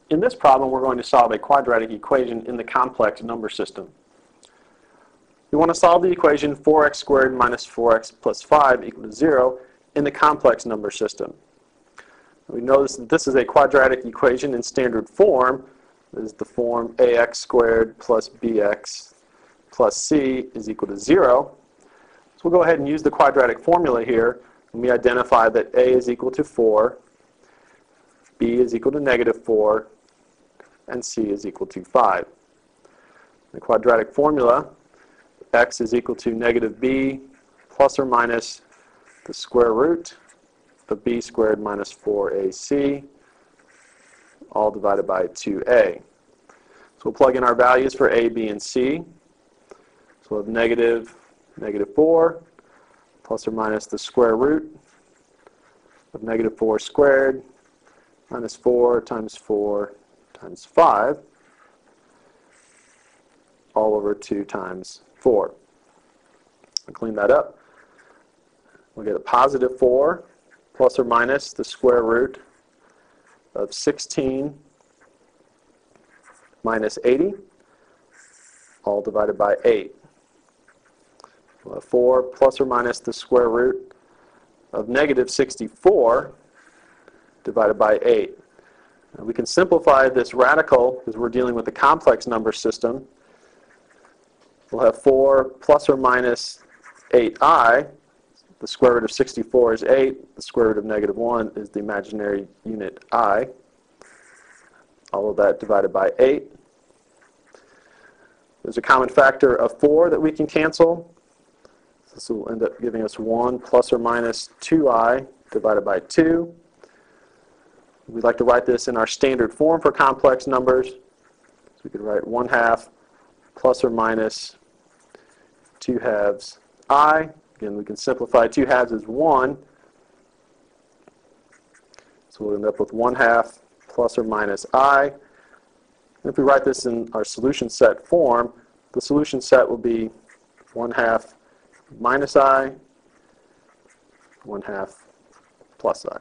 In this problem, we're going to solve a quadratic equation in the complex number system. We want to solve the equation 4x squared minus 4x plus 5 equal to 0 in the complex number system. We notice that this is a quadratic equation in standard form. This is the form ax squared plus bx plus c is equal to 0. So we'll go ahead and use the quadratic formula here, and we identify that a is equal to 4, b is equal to negative 4, and c is equal to 5. The quadratic formula, x is equal to negative b plus or minus the square root of b squared minus 4ac, all divided by 2a. So we'll plug in our values for a, b, and c. So we'll have negative 4 plus or minus the square root of negative 4 squared minus 4 times 5, all over 2 times 4. I'll clean that up. We'll get a positive 4 plus or minus the square root of 16 minus 80, all divided by 8. We'll have 4 plus or minus the square root of negative 64 divided by 8. And we can simplify this radical because we're dealing with a complex number system. We'll have 4 plus or minus 8i. The square root of 64 is 8. The square root of negative 1 is the imaginary unit I. All of that divided by 8. There's a common factor of 4 that we can cancel. This will end up giving us 1 plus or minus 2i divided by 2. We'd like to write this in our standard form for complex numbers. So we could write 1/2 plus or minus 2/2 I. Again, we can simplify 2/2 as 1. So we'll end up with 1/2 plus or minus I. And if we write this in our solution set form, the solution set will be 1/2 minus I, 1/2 plus I.